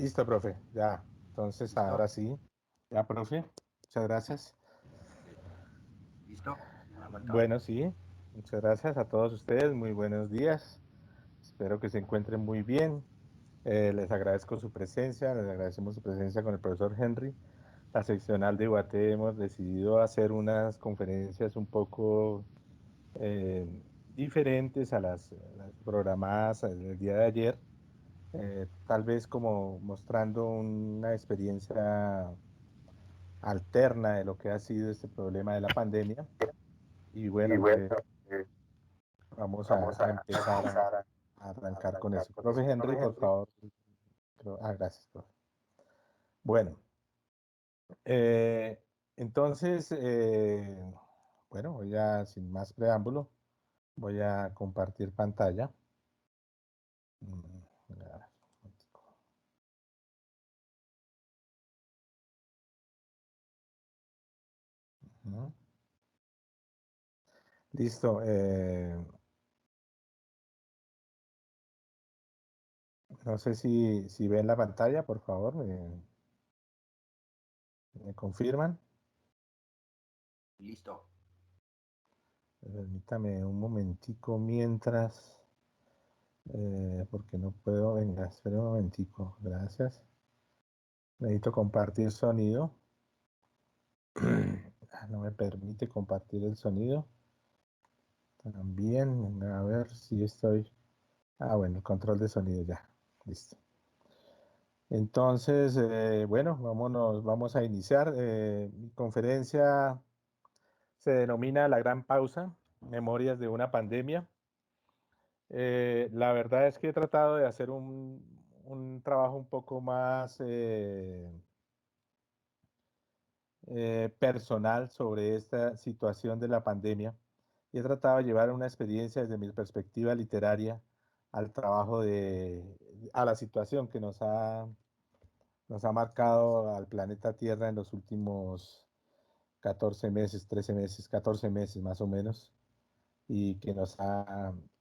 Listo, profe, ya. Entonces, ahora ¿Listo? sí. Ya, profe. Muchas gracias. Eh, ¿Listo? Arrancamos. Bueno, sí. Muchas gracias a todos ustedes. Muy buenos días. Espero que se encuentren muy bien. Les agradezco su presencia. Les agradecemos su presencia con el profesor Henry. La seccional de UAT hemos decidido hacer unas conferencias un poco diferentes a las programadas el día de ayer. Tal vez como mostrando una experiencia alterna de lo que ha sido este problema de la pandemia. Y Y bueno, bueno, eh, vamos vamos a a empezar empezar a a arrancar con arrancar eso. con Profe eso. Henry, Profe por Henry. favor. Gracias, profe. Bueno, eh, entonces, bueno, voy a, sin más preámbulo, voy a compartir pantalla. Mm, a ver, un momentico. Ujú. Listo. No sé si ven la pantalla, por favor, me confirman. Listo. Permítame un momentico mientras, porque no puedo, venga, espere un momentico, gracias. Necesito compartir sonido. No me permite compartir el sonido. También, a ver si estoy. Bueno, el control de sonido ya. Listo. Entonces, bueno, vamos a iniciar. Mi conferencia se denomina La Gran Pausa, Memorias de una Pandemia. La verdad es que he tratado de hacer un trabajo un poco más personal sobre esta situación de la pandemia y he tratado de llevar una experiencia desde mi perspectiva literaria al trabajo a la situación que nos ha marcado al planeta Tierra en los últimos 14 meses, 13 meses, 14 meses más o menos, y que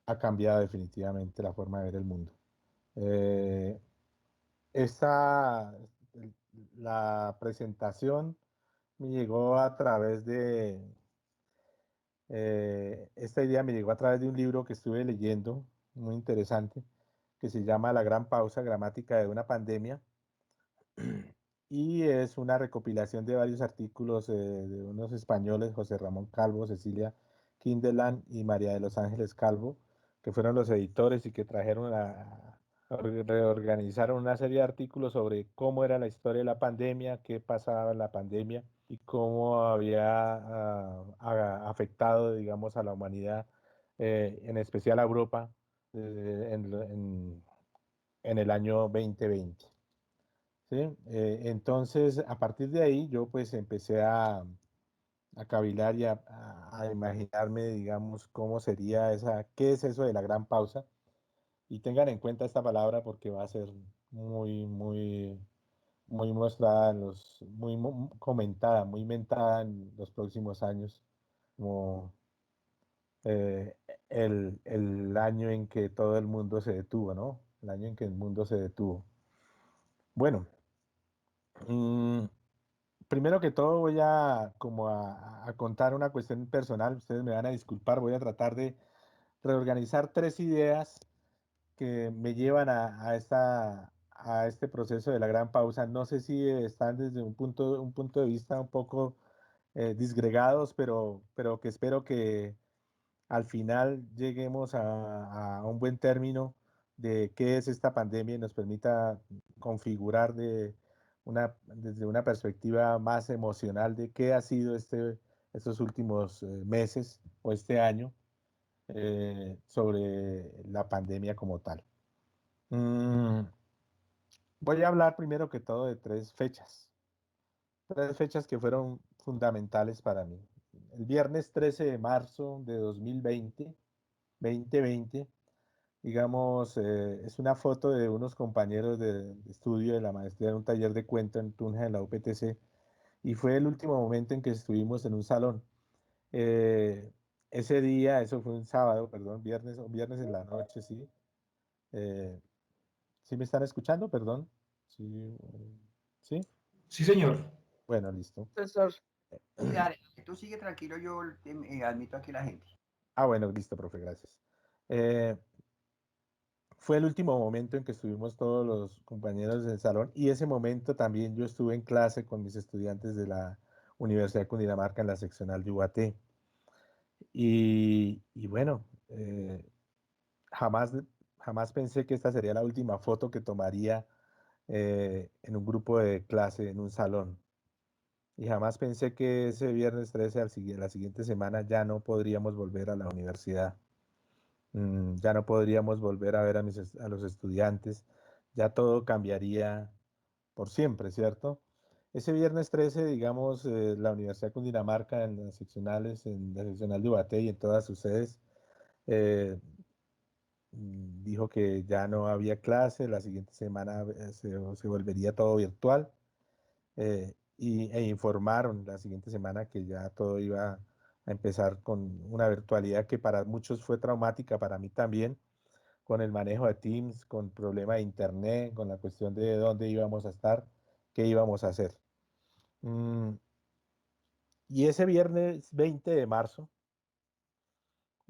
ha cambiado definitivamente la forma de ver el mundo. Eh, esta, la presentación me llegó a través esta idea me llegó a través de un libro que estuve leyendo, muy interesante, que se llama La Gran Pausa, Gramática de una Pandemia, y es una recopilación de varios artículos de unos españoles, José Ramón Calvo, Cecilia Kindeland y María de los Ángeles Calvo, que fueron los editores y que trajeron reorganizaron una serie de artículos sobre cómo era la historia de la pandemia, qué pasaba en la pandemia y cómo había afectado, digamos, a la humanidad, en especial a Europa, en el año 2020. ¿Sí? Entonces, a partir de ahí, yo pues empecé a cavilar y a imaginarme, digamos, cómo sería qué es eso de la gran pausa. Y tengan en cuenta esta palabra porque va a ser muy, muy, muy mostrada, comentada, muy mentada en los próximos años, como eh, el año en que todo el mundo se detuvo, ¿no? El año en que el mundo se detuvo. Bueno, mm, primero que todo voy a contar una cuestión personal, ustedes me van a disculpar, voy a tratar de reorganizar tres ideas que me llevan a este proceso de la gran pausa. No sé si están desde un punto de vista un poco disgregados, pero que espero que al final lleguemos a un buen término de qué es esta pandemia y nos permita configurar desde una perspectiva más emocional de qué ha sido estos últimos meses o este año sobre la pandemia como tal. Mm, Voy a hablar primero que todo de tres fechas que fueron fundamentales para mí. El viernes 13 de marzo de 2020, digamos, es una foto de unos compañeros de estudio de la maestría en un taller de cuento en Tunja, en la UPTC, y fue el último momento en que estuvimos en un salón. Eh, Ese día, eso fue un sábado, perdón, viernes en la noche, sí. Eh, ¿Sí me están escuchando? Perdón. Sí, ¿sí? Sí, señor. Bueno, listo. Profesor. Sí, dale, tú sigue tranquilo, yo admito aquí a la gente. Ah, bueno, listo, profe, gracias. Eh, Fue el último momento en que estuvimos todos los compañeros del salón y ese momento también yo estuve en clase con mis estudiantes de la Universidad de Cundinamarca en la seccional de UAT. Y bueno, jamás, jamás pensé que esta sería la última foto que tomaría en un grupo de clase, en un salón. Y jamás pensé que ese viernes 13, la siguiente semana, ya no podríamos volver a la universidad. Ya no podríamos volver a ver a los estudiantes. Ya todo cambiaría por siempre, ¿cierto? Ese viernes 13, digamos, la Universidad de Cundinamarca, en las seccionales, en la seccional de Ubaté y en todas sus sedes, eh, dijo que ya no había clase, la siguiente semana se volvería todo virtual e informaron la siguiente semana que ya todo iba a empezar con una virtualidad que para muchos fue traumática, para mí también, con el manejo de Teams, con problema de internet, con la cuestión de dónde íbamos a estar, qué íbamos a hacer. Mm, y ese viernes 20 de marzo,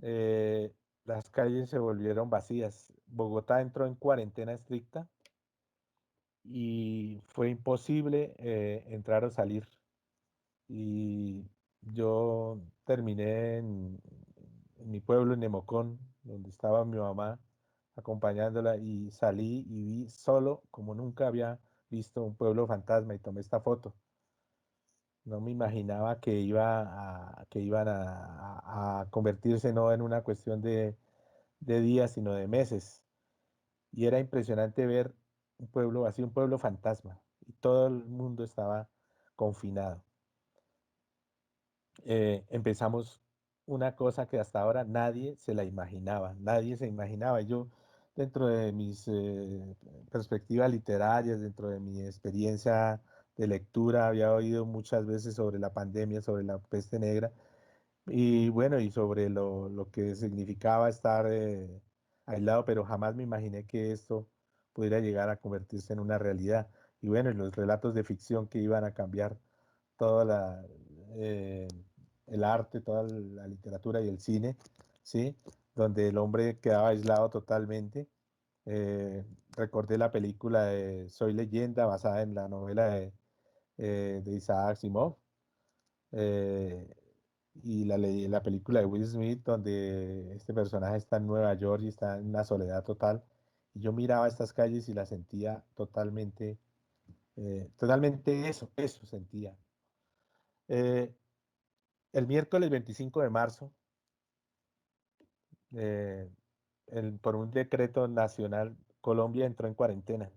eh, las calles se volvieron vacías. Bogotá entró en cuarentena estricta y fue imposible entrar o salir. Y yo terminé en mi pueblo, en Nemocón, donde estaba mi mamá acompañándola y salí y vi solo como nunca había visto un pueblo fantasma y tomé esta foto. No me imaginaba que iban a convertirse no en una cuestión de días, sino de meses. Y era impresionante ver un pueblo así, un pueblo fantasma. Y todo el mundo estaba confinado. Empezamos una cosa que hasta ahora nadie se la imaginaba, nadie se imaginaba. Yo, dentro de mis perspectivas literarias, dentro de mi experiencia de lectura, había oído muchas veces sobre la pandemia, sobre la peste negra, y bueno, y sobre lo que significaba estar aislado, pero jamás me imaginé que esto pudiera llegar a convertirse en una realidad. Y bueno, y los relatos de ficción que iban a cambiar toda eh, el arte, toda la literatura y el cine, ¿sí? Donde el hombre quedaba aislado totalmente. Recordé la película de Soy Leyenda, basada en la novela de Isaac Asimov, eh, y la película de Will Smith, donde este personaje está en Nueva York y está en una soledad total. Y yo miraba estas calles y las sentía totalmente, totalmente eso sentía. Eh, el miércoles 25 de marzo, eh, por un decreto nacional, Colombia entró en cuarentena,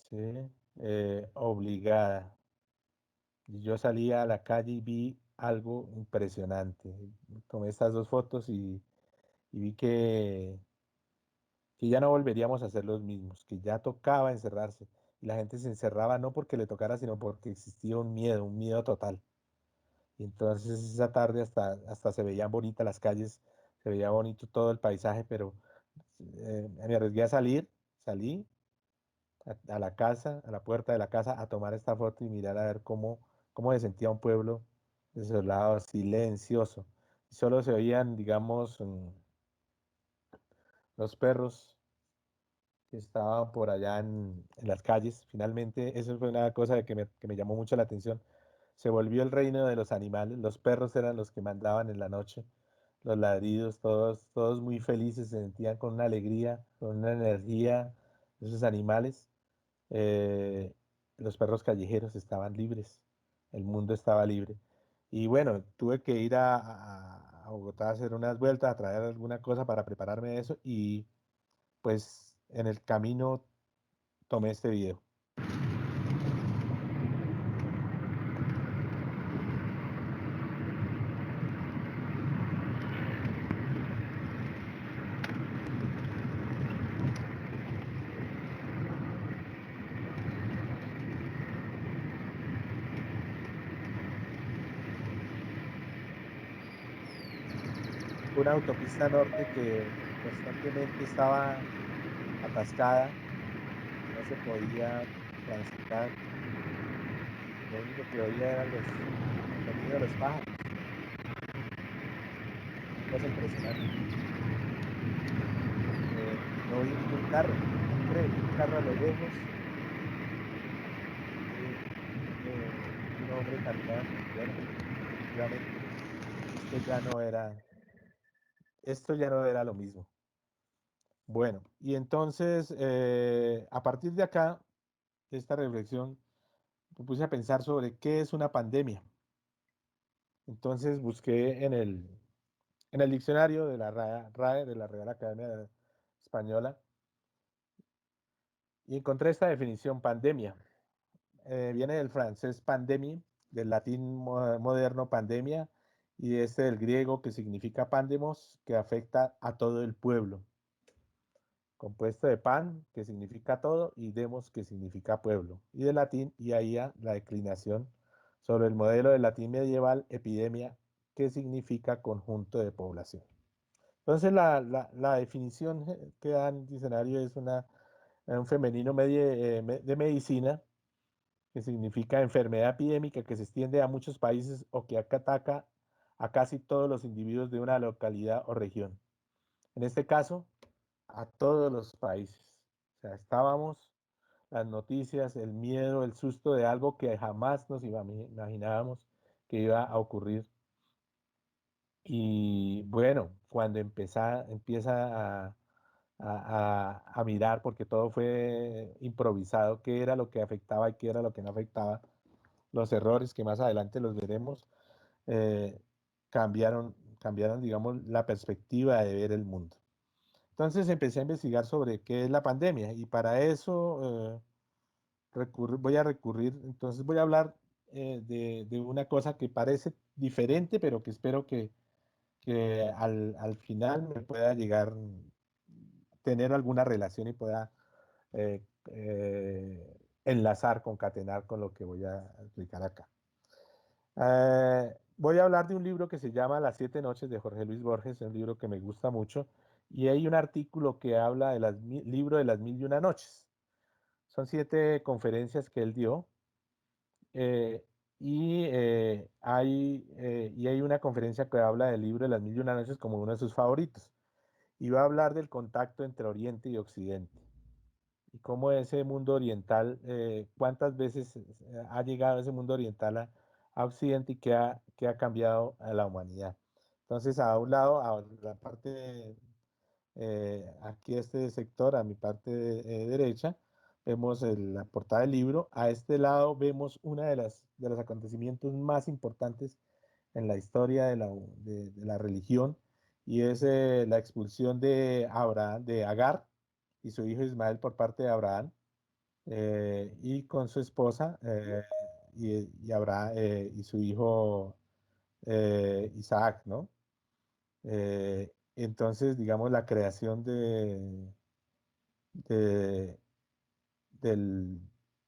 ¿sí? Obligada. Y yo salí a la calle y vi algo impresionante. Tomé estas dos fotos y vi que ya no volveríamos a ser los mismos, que ya tocaba encerrarse. Y la gente se encerraba no porque le tocara, sino porque existía un miedo total. Y entonces esa tarde hasta se veían bonitas las calles, se veía bonito todo el paisaje, pero me arriesgué a salir, salí a la casa, a la puerta de la casa, a tomar esta foto y mirar a ver cómo se sentía un pueblo desolado, silencioso. Solo se oían, digamos, los perros que estaban por allá en las calles. Finalmente, eso fue una cosa que me llamó mucho la atención. Se volvió el reino de los animales. Los perros eran los que mandaban en la noche. Los ladridos, todos muy felices, se sentían con una alegría, con una energía. Esos animales, eh, los perros callejeros estaban libres. El mundo estaba libre. Y bueno, tuve que ir a Bogotá a hacer unas vueltas, a traer alguna cosa para prepararme de eso. Y pues en el camino tomé este video. Una autopista norte que constantemente estaba atascada, no se podía transitar y lo único que oía eran el sonido de los pájaros, una cosa impresionante. No oí ningún carro, ¿puede creer? Vi un carro a lo lejos y un hombre caminando. Bueno, definitivamente esto ya no era, esto ya no era lo mismo. Bueno, y entonces, a partir de acá, de esta reflexión, me puse a pensar sobre qué es una pandemia. Entonces busqué en el diccionario de la RAE, de la Real Academia Española, y encontré esta definición: pandemia. Viene del francés pandemia, del latín moderno pandemia, y este del griego que significa pandemos, que afecta a todo el pueblo, compuesto de pan, que significa todo, y demos, que significa pueblo, y de latín iaia, la declinación sobre el modelo del latín medieval, epidemia, que significa conjunto de población. Entonces, la definición que da en el diccionario es un femenino de medicina, que significa enfermedad epidémica que se extiende a muchos países o que ataca a casi todos los individuos de una localidad o región. En este caso, a todos los países. O sea, estábamos, las noticias, el miedo, el susto de algo que jamás nos imaginábamos que iba a ocurrir. Y bueno, cuando empieza a mirar, porque todo fue improvisado, qué era lo que afectaba y qué era lo que no afectaba, los errores que más adelante los veremos, eh, cambiaron, digamos, la perspectiva de ver el mundo. Entonces empecé a investigar sobre qué es la pandemia y para eso voy a recurrir, entonces voy a hablar de una cosa que parece diferente, pero que espero que al final me pueda llegar, tener alguna relación y pueda enlazar, concatenar con lo que voy a explicar acá. Voy a hablar de un libro que se llama Las siete noches de Jorge Luis Borges, es un libro que me gusta mucho, y hay un artículo que habla de libro de las mil y una noches. Son 7 conferencias que él dio, eh, y hay una conferencia que habla del libro de las mil y una noches como uno de sus favoritos, y va a hablar del contacto entre Oriente y Occidente y cómo ese mundo oriental, cuántas veces ha llegado ese mundo oriental a Occidente y qué ha cambiado a la humanidad. Entonces, a un lado, a la parte, aquí este sector, a mi parte derecha, vemos la portada del libro. A este lado vemos una de los acontecimientos más importantes en la historia de la religión, y es la expulsión de Abraham, de Agar y su hijo Ismael por parte de Abraham, y con su esposa, Abraham, y su hijo Isaac, ¿no? Entonces, digamos, la creación de- del,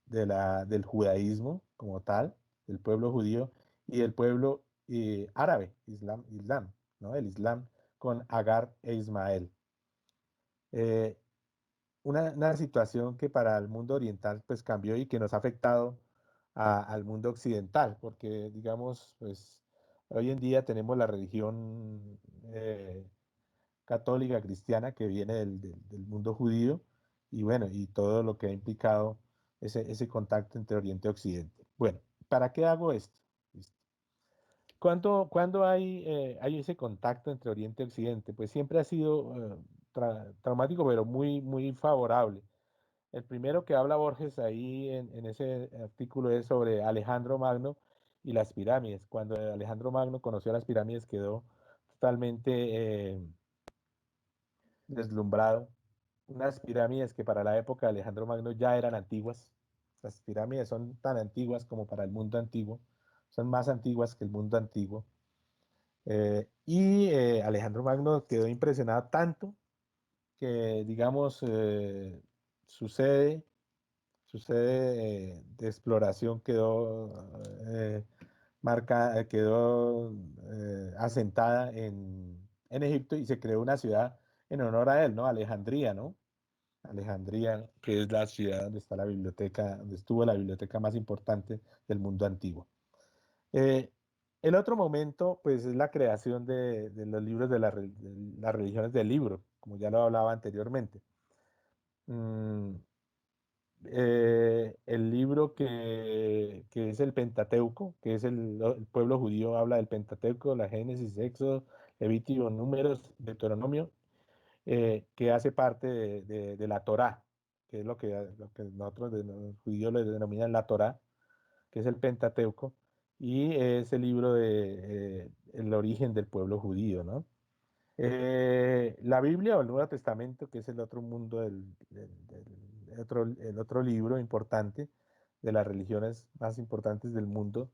del judaísmo como tal, del pueblo judío y del pueblo árabe, Islam, ¿no? El Islam con Agar e Ismael. Eh, una situación que para el mundo oriental pues cambió y que nos ha afectado al mundo occidental, porque digamos, pues hoy en día tenemos la religión católica cristiana que viene del mundo judío, y bueno, y todo lo que ha implicado ese contacto entre Oriente y Occidente. Bueno, ¿para qué hago esto? ¿Listo? ¿Cuándo hay ese contacto entre Oriente y Occidente? Pues siempre ha sido traumático, pero muy, muy favorable. El primero que habla Borges ahí en ese artículo es sobre Alejandro Magno y las pirámides. Cuando Alejandro Magno conoció las pirámides quedó totalmente deslumbrado. Unas pirámides que para la época de Alejandro Magno ya eran antiguas. Las pirámides son tan antiguas como para el mundo antiguo, son más antiguas que el mundo antiguo. Alejandro Magno quedó impresionado tanto que, digamos, sucede de exploración eh, quedó asentada en Egipto, y se creó una ciudad en honor a él, ¿no? Alejandría, ¿no? Alejandría, que es la ciudad donde está la biblioteca, donde estuvo la biblioteca más importante del mundo antiguo. Eh, el otro momento, pues, es la creación de los libros de las religiones del libro, como ya lo hablaba anteriormente. Mm, el libro que es el Pentateuco, que es el pueblo judío habla del Pentateuco, la Génesis, Éxodo, Levítico, Números, Deuteronomio, que hace parte de la Torá, que es lo que nosotros los judíos le denominan la Torá, que es el Pentateuco, y es el libro de el origen del pueblo judío, ¿no? La Biblia o el Nuevo Testamento, que es el otro mundo el otro libro importante de las religiones más importantes del mundo,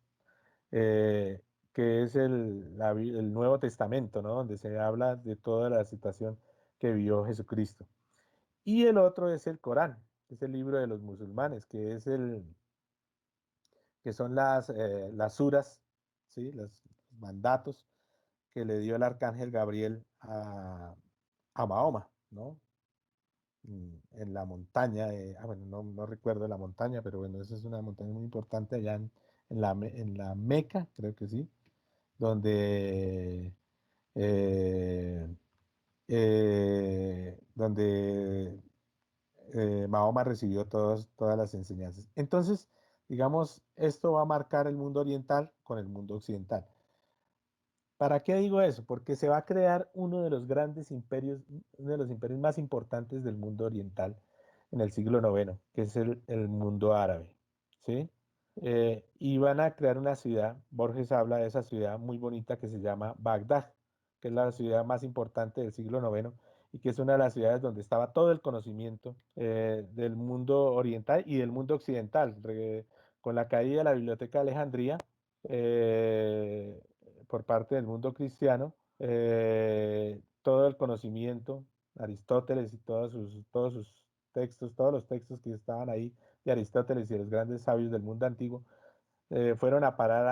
eh, que es el Nuevo Testamento, ¿no? Donde se habla de toda la situación que vivió Jesucristo. Y el otro es el Corán, que es el libro de los musulmanes, que son las suras, ¿sí? Los mandatos que le dio el arcángel Gabriel a Mahoma, ¿no? En la montaña, bueno, no recuerdo la montaña, pero bueno, esa es una montaña muy importante allá en la Meca, creo que sí, donde, eh, donde Mahoma recibió todas las enseñanzas. Entonces, digamos, esto va a marcar el mundo oriental con el mundo occidental. ¿Para qué digo eso? Porque se va a crear uno de los grandes imperios, uno de los imperios más importantes del mundo oriental en el siglo IX, que es el mundo árabe, ¿sí? Y van a crear una ciudad, Borges habla de esa ciudad muy bonita que se llama Bagdad, que es la ciudad más importante del siglo IX y que es una de las ciudades donde estaba todo el conocimiento del mundo oriental y del mundo occidental. Con la caída de la Biblioteca de Alejandría, eh, por parte del mundo cristiano, todo el conocimiento, Aristóteles y todos sus textos, todos los textos que estaban ahí de Aristóteles y de los grandes sabios del mundo antiguo, fueron a parar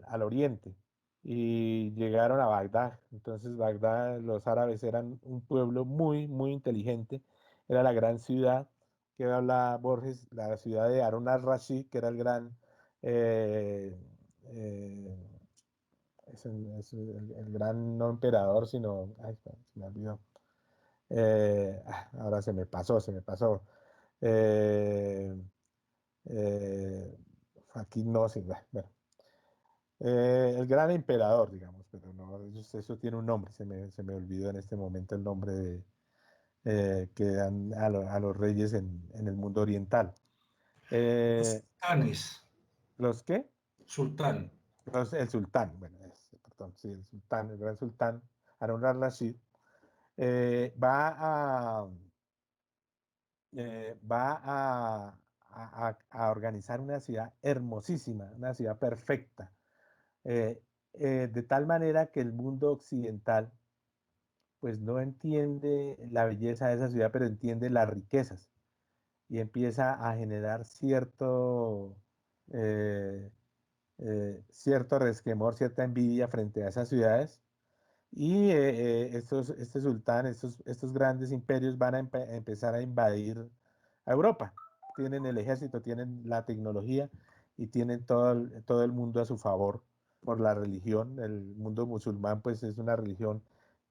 al oriente y llegaron a Bagdad. Entonces, Bagdad, los árabes eran un pueblo muy inteligente, era la gran ciudad que habla Borges, la ciudad de Harun al-Rashid, que era el gran eh, eh, el gran no emperador, sino, ay, espera, se me olvidó. Ahora se me pasó. Eh, eh, aquí no, sí, bueno, el gran emperador, digamos, pero no, eso tiene un nombre, se me olvidó en este momento el nombre que dan a los reyes en el mundo oriental. Los Eh, sultanes, ¿Los qué? sultán. El sultán, bueno, perdón, sí, el sultán, el gran sultán Harun al-Rashid, va a organizar una ciudad hermosísima, una ciudad perfecta, eh, de tal manera que el mundo occidental pues no entiende la belleza de esa ciudad, pero entiende las riquezas y empieza a generar eh, cierto resquemor, cierta envidia frente a esas ciudades. Y este sultán, estos grandes imperios van a empezar a invadir a Europa. Tienen el ejército, tienen la tecnología y tienen todo el mundo a su favor por la religión. El mundo musulmán, pues, es una religión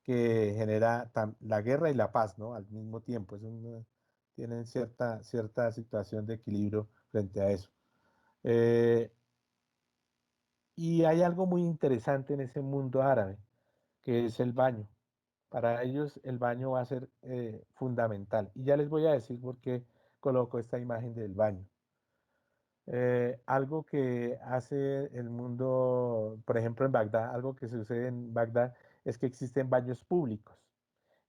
que genera la guerra y la paz, ¿no? Al mismo tiempo. Tienen cierta situación de equilibrio frente a eso. Eh, y hay algo muy interesante en ese mundo árabe, que es el baño. Para ellos el baño va a ser fundamental. Y ya les voy a decir por qué coloco esta imagen del baño. Algo que hace el mundo, por ejemplo en Bagdad, algo que sucede en Bagdad es que existen baños públicos.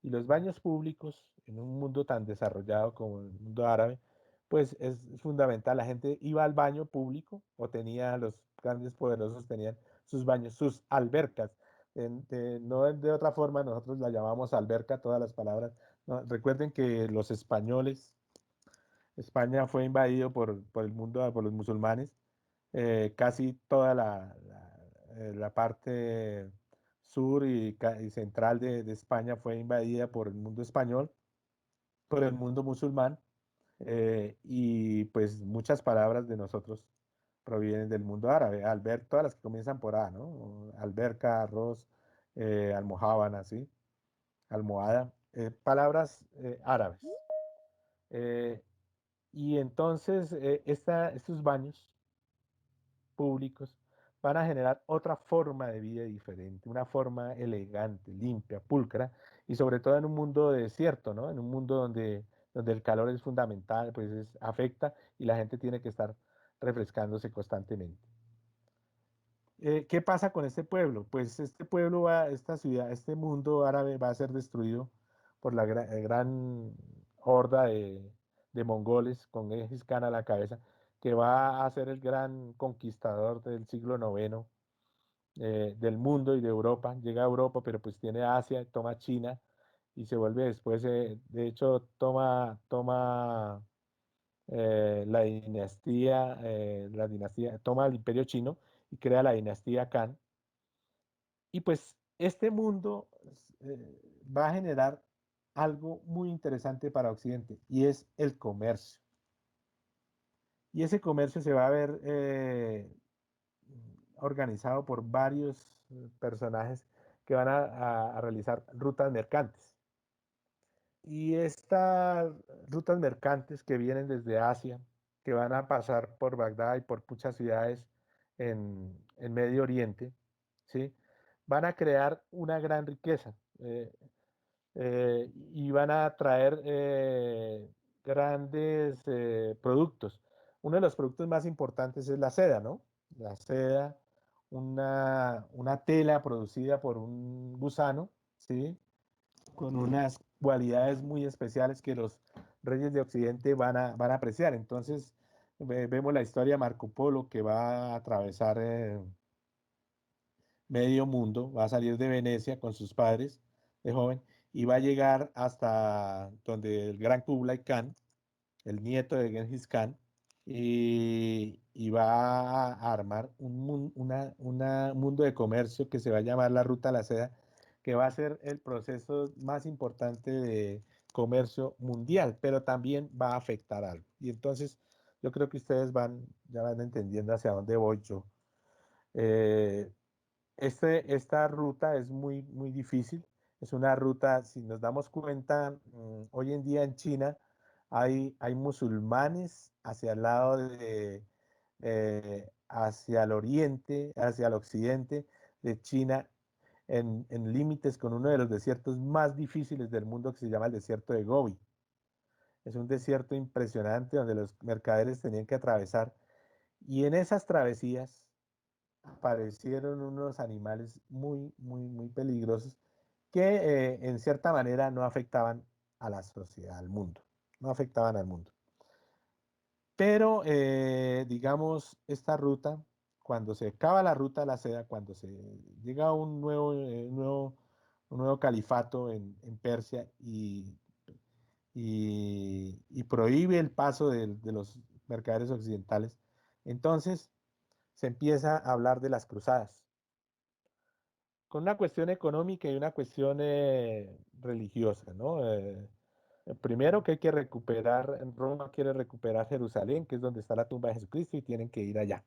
Y los baños públicos, en un mundo tan desarrollado como el mundo árabe, pues es fundamental. La gente iba al baño público o tenía, los grandes poderosos tenían sus baños, sus albercas. No de otra forma, nosotros la llamamos alberca, todas las palabras. No, recuerden que los españoles, España fue invadido por el mundo, por los musulmanes. Casi toda la parte sur y central de España fue invadida por el mundo español, por el mundo musulmán y pues muchas palabras de nosotros provienen del mundo árabe. Todas las que comienzan por A, ¿no? Alberca, arroz, almojábana, ¿sí? Almohada, palabras árabes. Eh, y entonces estos baños públicos van a generar otra forma de vida diferente, una forma elegante, limpia, pulcra, y sobre todo en un mundo desierto, ¿no? En un mundo donde el calor es fundamental, pues afecta y la gente tiene que estar refrescándose constantemente. ¿Qué pasa con este pueblo? Pues este pueblo esta ciudad, este mundo árabe va a ser destruido por la gran horda de mongoles con Genghis Khan a la cabeza, que va a ser el gran conquistador del siglo noveno del mundo y de Europa. Llega a Europa, pero pues tiene Asia, toma China y se vuelve después, de hecho, toma la dinastía, toma el imperio chino y crea la dinastía Khan. Y pues este mundo va a generar algo muy interesante para Occidente y es el comercio. Y ese comercio se va a ver organizado por varios personajes que van a realizar rutas mercantes. Y estas rutas mercantes que vienen desde Asia, que van a pasar por Bagdad y por muchas ciudades en Medio Oriente, ¿sí? Van a crear una gran riqueza y van a traer grandes productos. Uno de los productos más importantes es la seda, ¿no? La seda, una tela producida por un gusano, ¿sí? Con unas cualidades muy especiales que los reyes de Occidente van a apreciar. Entonces, vemos la historia de Marco Polo que va a atravesar medio mundo, va a salir de Venecia con sus padres de joven y va a llegar hasta donde el gran Kublai Khan, el nieto de Genghis Khan, y va a armar un mundo de comercio que se va a llamar la Ruta a la Seda, que va a ser el proceso más importante de comercio mundial, pero también va a afectar algo. Y entonces yo creo que ustedes ya van entendiendo hacia dónde voy yo. Eh, esta ruta es muy difícil. Es una ruta, si nos damos cuenta, hoy en día en China hay musulmanes hacia el lado hacia el oriente, hacia el occidente de China, en límites con uno de los desiertos más difíciles del mundo que se llama el desierto de Gobi. Es un desierto impresionante donde los mercaderes tenían que atravesar. Y en esas travesías, aparecieron unos animales muy peligrosos que en cierta manera no afectaban a la sociedad, al mundo, no afectaban al mundo. Pero, digamos, esta ruta, cuando se acaba la ruta de la seda, cuando se llega a un nuevo califato en Persia y prohíbe el paso de los mercaderes occidentales, entonces se empieza a hablar de las cruzadas con una cuestión económica y una cuestión religiosa, ¿no? Primero que hay que recuperar, Roma quiere recuperar Jerusalén, que es donde está la tumba de Jesucristo, y tienen que ir allá.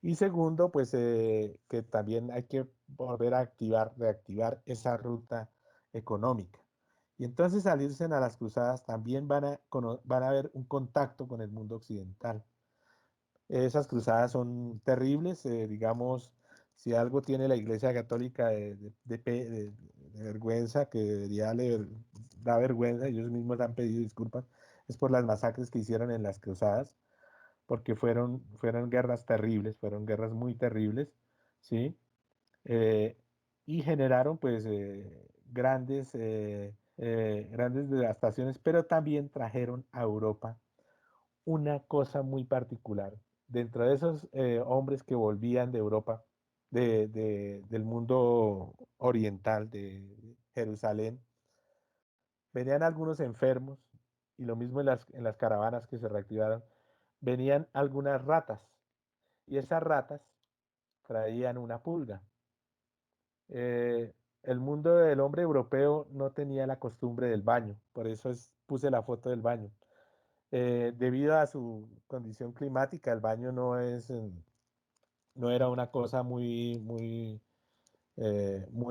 Y segundo, pues que también hay que volver a reactivar esa ruta económica. Y entonces salirse a las cruzadas también van a haber un contacto con el mundo occidental. Esas cruzadas son terribles, digamos, si algo tiene la Iglesia Católica de vergüenza, que da vergüenza, ellos mismos han pedido disculpas, es por las masacres que hicieron en las cruzadas, porque fueron guerras terribles, fueron guerras muy terribles, ¿sí? Eh, y generaron pues grandes devastaciones, pero también trajeron a Europa una cosa muy particular. Dentro de esos hombres que volvían de Europa, del mundo oriental, de Jerusalén, venían algunos enfermos y lo mismo en las caravanas que se reactivaron, venían algunas ratas y esas ratas traían una pulga. el mundo del hombre europeo no tenía la costumbre del baño, por eso puse la foto del baño. Debido a su condición climática, el baño no era una cosa muy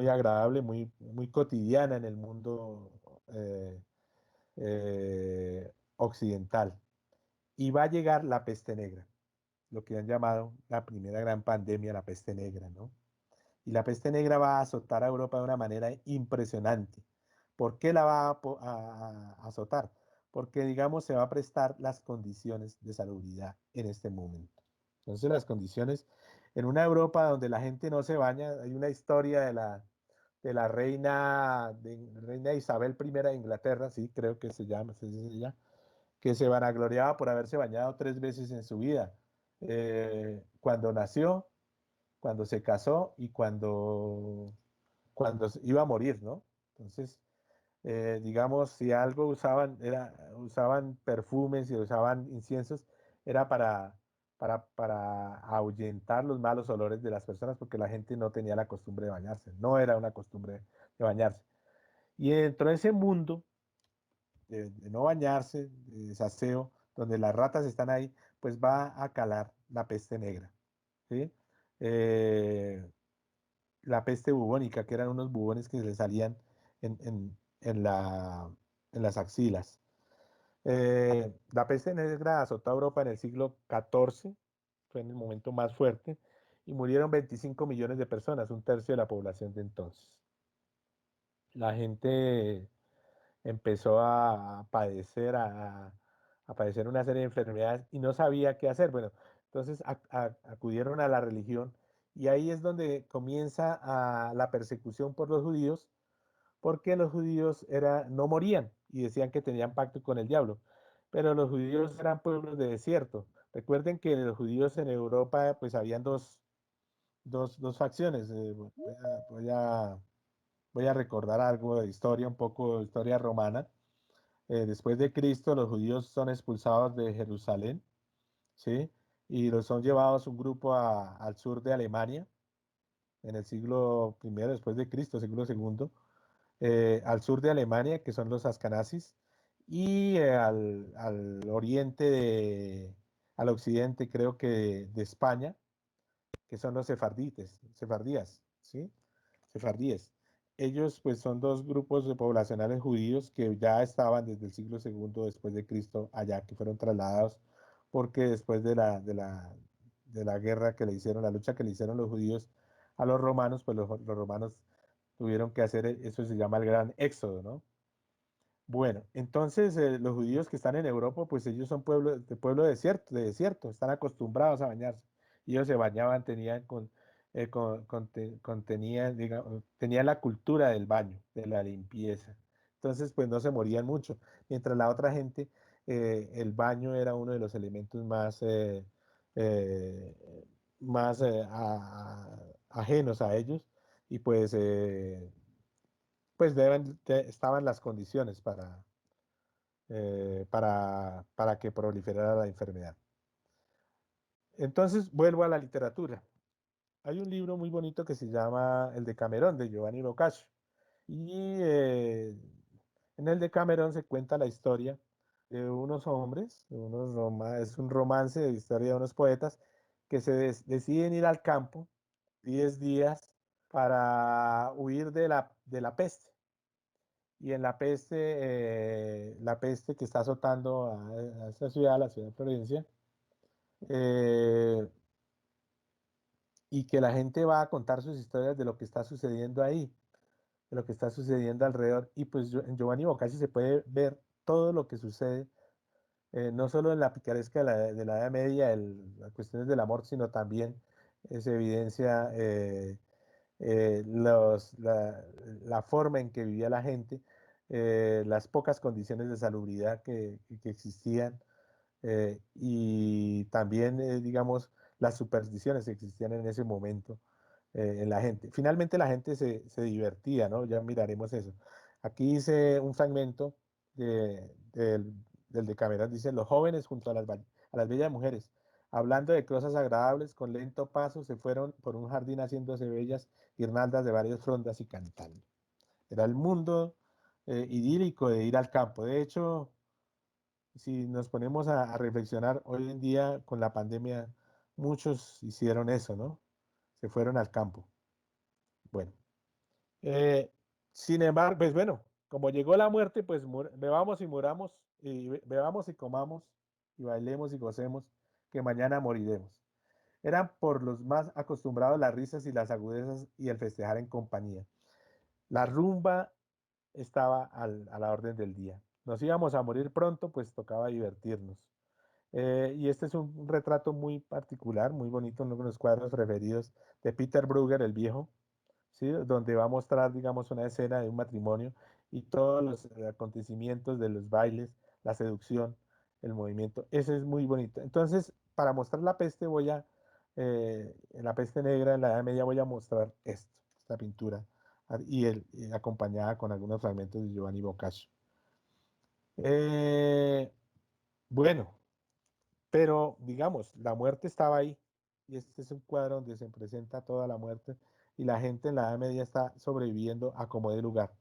agradable, muy cotidiana en el mundo occidental. Y va a llegar la peste negra, lo que han llamado la primera gran pandemia, la peste negra, ¿no? Y la peste negra va a azotar a Europa de una manera impresionante. ¿Por qué la va a azotar? Porque, digamos, se va a prestar las condiciones de salubridad en este momento. Entonces, las condiciones en una Europa donde la gente no se baña, hay una historia de la reina Isabel I de Inglaterra, sí, creo que se llama, se dice ella, que se vanagloriaba por haberse bañado 3 veces en su vida. Cuando nació, cuando se casó y cuando iba a morir, ¿no? Entonces, digamos, si algo usaban perfumes y usaban inciensos, era para ahuyentar los malos olores de las personas, porque la gente no tenía la costumbre de bañarse, no era una costumbre de bañarse. Y dentro de ese mundo de no bañarse, de desaseo, donde las ratas están ahí, pues va a calar la peste negra, ¿sí? Eh, la peste bubónica, que eran unos bubones que le salían en las axilas. La peste negra azotó a Europa en el siglo XIV, fue en el momento más fuerte, y murieron 25 millones de personas, un tercio de la población de entonces. La gente empezó a padecer una serie de enfermedades y no sabía qué hacer. Bueno, entonces acudieron a la religión y ahí es donde comienza la persecución por los judíos, porque los judíos no morían y decían que tenían pacto con el diablo, pero los judíos eran pueblos de desierto. Recuerden que los judíos en Europa pues habían dos facciones. Voy a recordar algo de historia, un poco de historia romana. Después de Cristo, los judíos son expulsados de Jerusalén, ¿sí? Y los son llevados un grupo al sur de Alemania, en el siglo primero después de Cristo, siglo segundo, al sur de Alemania, que son los ascanazis, y al oriente al occidente, creo que de España, que son los sefardíes, ¿sí? Sefardíes. Ellos pues son dos grupos de poblacionales judíos que ya estaban desde el siglo segundo después de Cristo allá, que fueron trasladados porque después de la guerra que le hicieron, la lucha que le hicieron los judíos a los romanos, pues los romanos tuvieron que hacer, eso se llama el gran éxodo, ¿no? Bueno, entonces los judíos que están en Europa, pues ellos son pueblo de desierto, están acostumbrados a bañarse. Y ellos se bañaban, tenían la cultura del baño, de la limpieza. Entonces, pues no se morían mucho. Mientras la otra gente, el baño era uno de los elementos más ajenos a ellos. Y pues estaban las condiciones para que proliferara la enfermedad. Entonces vuelvo a la literatura. Hay un libro muy bonito que se llama El Decamerón, de Giovanni Boccaccio. Y en el Decamerón se cuenta la historia de unos hombres, es un romance de historia de unos poetas que deciden ir al campo 10 días para huir de la peste. Y en la peste que está azotando a esta ciudad, la ciudad de Florencia, eh, y que la gente va a contar sus historias de lo que está sucediendo ahí, de lo que está sucediendo alrededor. Y pues en Giovanni Boccaccio se puede ver todo lo que sucede, no solo en la picaresca de la Edad Media, las cuestiones del amor, sino también se evidencia la forma en que vivía la gente, las pocas condiciones de salubridad que existían, y también, digamos, las supersticiones que existían en ese momento en la gente. Finalmente la gente se divertía, ¿no? Ya miraremos eso. Aquí hice un fragmento del Decamerón, dice, los jóvenes junto a las bellas mujeres, Hablando de cosas agradables, con lento paso se fueron por un jardín haciéndose bellas guirnaldas de varias frondas y cantando. Era el mundo idílico de ir al campo. De hecho, si nos ponemos a reflexionar hoy en día con la pandemia, muchos hicieron eso, ¿no? Se fueron al campo. Bueno, eh, sin embargo, pues bueno, como llegó la muerte, pues bebamos y muramos, y bebamos y comamos, y bailemos y gocemos, que mañana moriremos. Eran por los más acostumbrados las risas y las agudezas y el festejar en compañía. La rumba estaba a la orden del día. Nos íbamos a morir pronto, pues tocaba divertirnos. Y este es un retrato muy particular, muy bonito, uno de los cuadros preferidos de Peter Brugger, el viejo, ¿sí? Donde va a mostrar, digamos, una escena de un matrimonio y todos los acontecimientos de los bailes, la seducción, el movimiento. Ese es muy bonito. Entonces, para mostrar la peste, en la peste negra, en la Edad Media, voy a mostrar esto, esta pintura, y acompañada con algunos fragmentos de Giovanni Boccaccio. Eh, bueno. Pero, digamos, la muerte estaba ahí. Y este es un cuadro donde se presenta toda la muerte y la gente en la Edad Media está sobreviviendo a como dé lugar.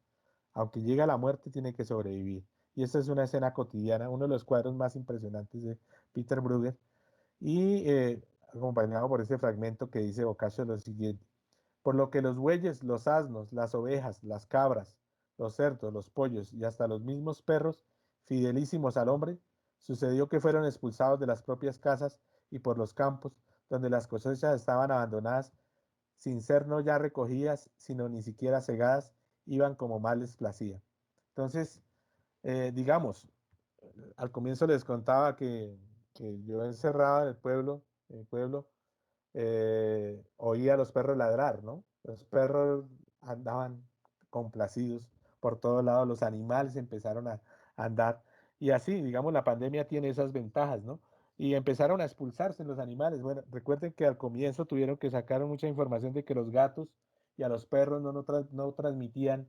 Aunque llega la muerte, tiene que sobrevivir. Y esta es una escena cotidiana, uno de los cuadros más impresionantes de Peter Bruegel. Y acompañado por este fragmento que dice Boccaccio lo siguiente. Por lo que los bueyes, los asnos, las ovejas, las cabras, los cerdos, los pollos y hasta los mismos perros, fidelísimos al hombre, sucedió que fueron expulsados de las propias casas y por los campos, donde las cosechas estaban abandonadas, sin ser no ya recogidas, sino ni siquiera segadas, iban como mal les placía. Entonces, digamos, al comienzo les contaba que yo encerrado en el pueblo, oía a los perros ladrar, ¿no? Los perros andaban complacidos por todos lados, los animales empezaron a andar y así, digamos, la pandemia tiene esas ventajas, ¿no? Y empezaron a expulsarse los animales. Bueno, recuerden que al comienzo tuvieron que sacar mucha información de que los gatos y a los perros no transmitían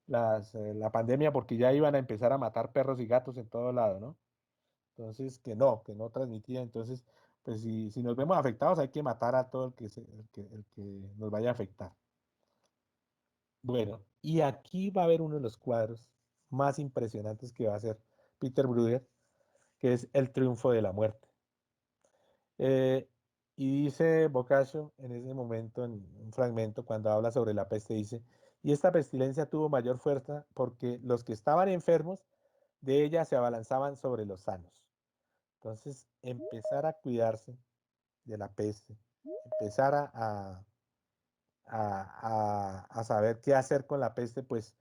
la pandemia porque ya iban a empezar a matar perros y gatos en todo lado, ¿no? Entonces, que no transmitía. Entonces, pues si nos vemos afectados, hay que matar a todo el que nos vaya a afectar. Bueno, y aquí va a haber uno de los cuadros más impresionantes que va a hacer Peter Bruegel, que es El triunfo de la muerte. Eh, y dice Boccaccio en ese momento, en un fragmento, cuando habla sobre la peste, dice, y esta pestilencia tuvo mayor fuerza porque los que estaban enfermos de ella se abalanzaban sobre los sanos. Entonces, empezar a cuidarse de la peste, empezar a saber qué hacer con la peste, pues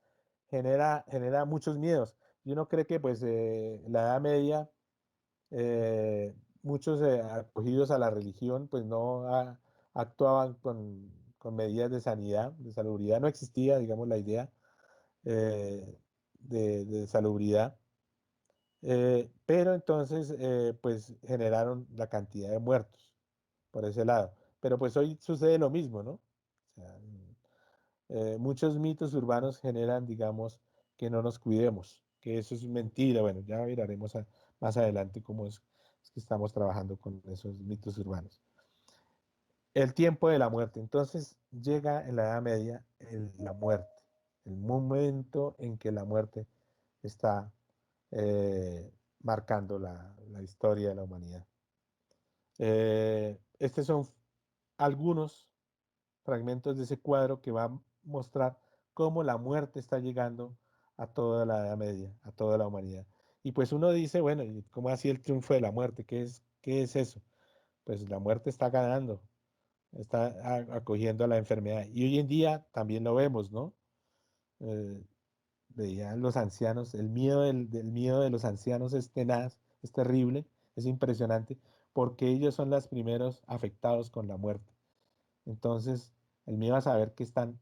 genera muchos miedos. Y uno cree que pues la Edad Media, muchos acogidos a la religión, pues no actuaban con medidas de sanidad, de salubridad. No existía, digamos, la idea de salubridad. Pero entonces, pues generaron la cantidad de muertos por ese lado. Pero pues hoy sucede lo mismo, ¿no? O sea, muchos mitos urbanos generan, digamos, que no nos cuidemos, que eso es mentira. Bueno, ya miraremos más adelante cómo es que estamos trabajando con esos mitos urbanos. El tiempo de la muerte. Entonces llega en la Edad Media la muerte, el momento en que la muerte está marcando la historia de la humanidad. Estos son algunos fragmentos de ese cuadro que va a mostrar cómo la muerte está llegando a toda la Edad Media, a toda la humanidad. Y pues uno dice, bueno, ¿y cómo así el triunfo de la muerte? Qué es eso? Pues la muerte está ganando, está acogiendo a la enfermedad. Y hoy en día también lo vemos, ¿no? Eh, Veían los ancianos, del miedo de los ancianos es tenaz, es terrible, es impresionante, porque ellos son los primeros afectados con la muerte. Entonces, el miedo a saber que están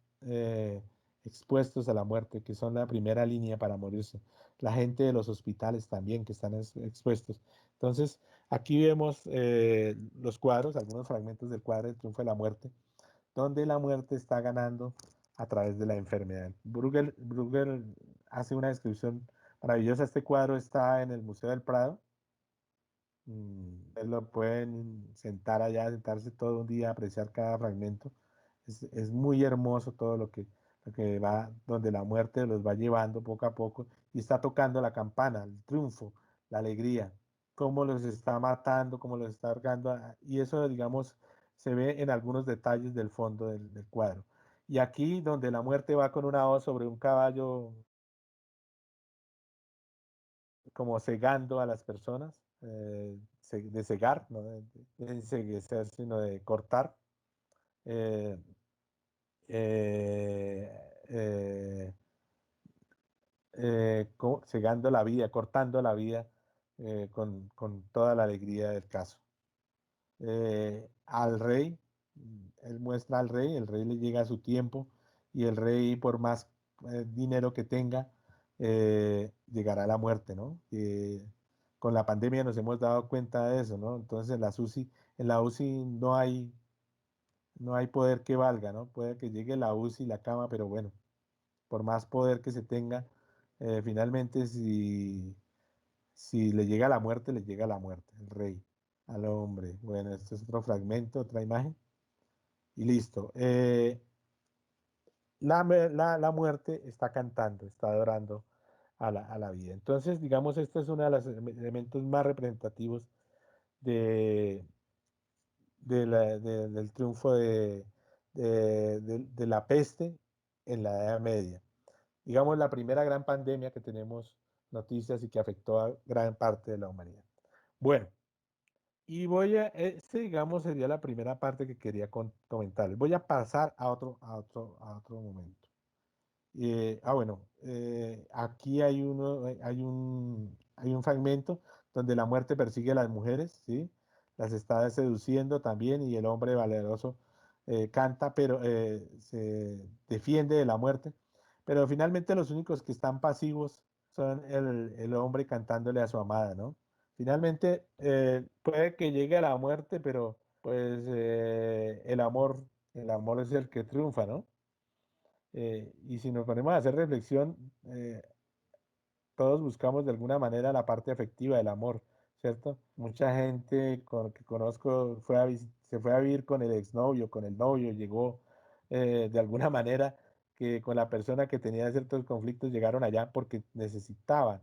expuestos a la muerte, que son la primera línea para morirse. La gente de los hospitales también, que están expuestos. Entonces, aquí vemos los cuadros, algunos fragmentos del cuadro del triunfo de la muerte, donde la muerte está ganando a través de la enfermedad. Bruegel hace una descripción maravillosa. Este cuadro está en el Museo del Prado Ustedes lo pueden sentar allá, sentarse todo un día, apreciar cada fragmento. Es muy hermoso todo lo que va, donde la muerte los va llevando poco a poco y está tocando la campana, el triunfo, la alegría, cómo los está matando, cómo los está ahorcando. Y eso, digamos, se ve en algunos detalles del fondo del cuadro. Y aquí, donde la muerte va con una hoz sobre un caballo, como cegando a las personas, de cegar, no de enceguecer, sino de cortar, eh, eh, eh, cegando la vida, cortando la vida con toda la alegría del caso. Al rey, él muestra al rey, el rey le llega a su tiempo y el rey, por más dinero que tenga, llegará a la muerte, ¿no? Con la pandemia nos hemos dado cuenta de eso, ¿no? Entonces en la UCI no hay poder que valga, ¿no? Puede que llegue la UCI, la cama, pero bueno, por más poder que se tenga, finalmente si le llega la muerte, le llega la muerte, el rey al hombre. Bueno, este es otro fragmento, otra imagen. Y listo. La muerte está cantando, está adorando a la vida. Entonces, digamos, este es uno de los elementos más representativos de, del triunfo de la peste en la Edad Media. Digamos, la primera gran pandemia que tenemos noticias y que afectó a gran parte de la humanidad. Bueno, y este digamos sería la primera parte que quería comentarles. Voy a pasar a otro momento. Bueno, aquí hay un fragmento donde la muerte persigue a las mujeres, ¿sí? Las está seduciendo también y el hombre valeroso canta, pero se defiende de la muerte. Pero finalmente los únicos que están pasivos son el hombre cantándole a su amada, ¿no? Finalmente puede que llegue a la muerte, pero pues el amor es el que triunfa, ¿no? Y si nos ponemos a hacer reflexión, todos buscamos de alguna manera la parte afectiva del amor, ¿cierto? Mucha gente que conozco se fue a vivir con el exnovio, con el novio, llegó de alguna manera que con la persona que tenía ciertos conflictos llegaron allá porque necesitaban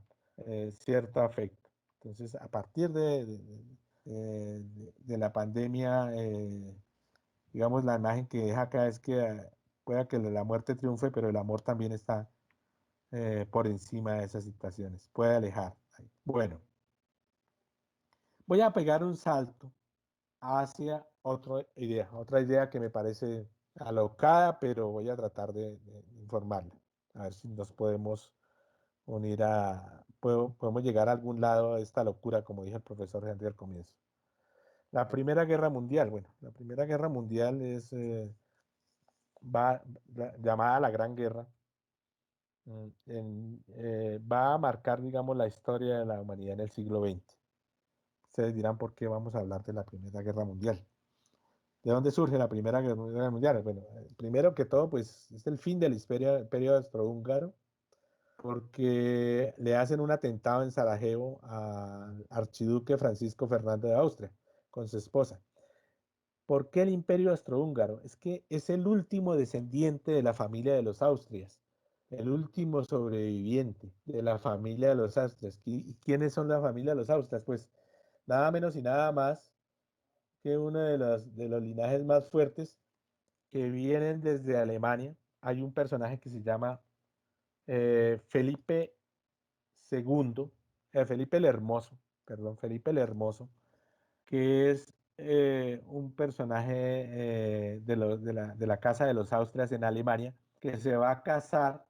cierto afecto. Entonces, a partir de la pandemia, digamos, la imagen que deja acá es que pueda que la muerte triunfe, pero el amor también está por encima de esas situaciones, puede alejar. Bueno, voy a pegar un salto hacia otra idea que me parece alocada, pero voy a tratar de informarla. A ver si nos podemos unir podemos llegar a algún lado de esta locura, como dijo el profesor Henry al comienzo. La Primera Guerra Mundial, bueno, la Primera Guerra Mundial llamada la Gran Guerra, va a marcar, digamos, la historia de la humanidad en el siglo XX. Ustedes dirán por qué vamos a hablar de la Primera Guerra Mundial. ¿De dónde surge la Primera Guerra Mundial? Bueno, primero que todo, pues es el fin del imperio austrohúngaro, porque le hacen un atentado en Sarajevo al archiduque Francisco Fernando de Austria con su esposa. ¿Por qué el imperio austrohúngaro? Es que es el último descendiente de la familia de los Austrias, el último sobreviviente de la familia de los Austrias. ¿Y quiénes son la familia de los Austrias? Pues nada menos y nada más que uno de los linajes más fuertes que vienen desde Alemania. Hay un personaje que se llama Felipe II, Felipe el Hermoso, perdón, Felipe el Hermoso, que es un personaje de la Casa de los Austrias en Alemania, que se va a casar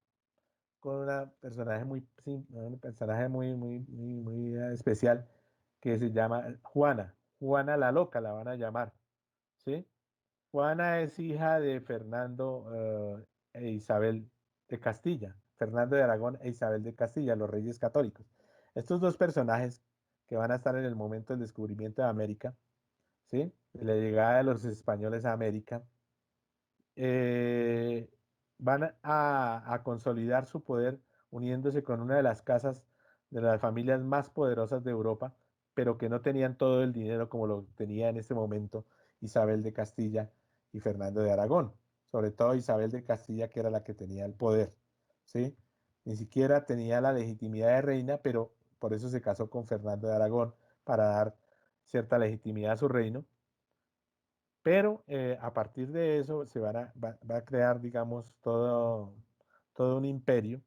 con una personaje sí, un personaje muy especial que se llama Juana. Juana la Loca la van a llamar, ¿sí? Juana es hija de Fernando e Isabel de Castilla, Fernando de Aragón e Isabel de Castilla, los reyes católicos. Estos dos personajes que van a estar en el momento del descubrimiento de América, ¿sí? De la llegada de los españoles a América, eh, van a consolidar su poder uniéndose con una de las casas de las familias más poderosas de Europa, pero que no tenían todo el dinero como lo tenía en ese momento Isabel de Castilla y Fernando de Aragón, sobre todo Isabel de Castilla, que era la que tenía el poder, ¿sí? Ni siquiera tenía la legitimidad de reina, pero por eso se casó con Fernando de Aragón, para dar cierta legitimidad a su reino. Pero a partir de eso va a crear, digamos, todo un imperio,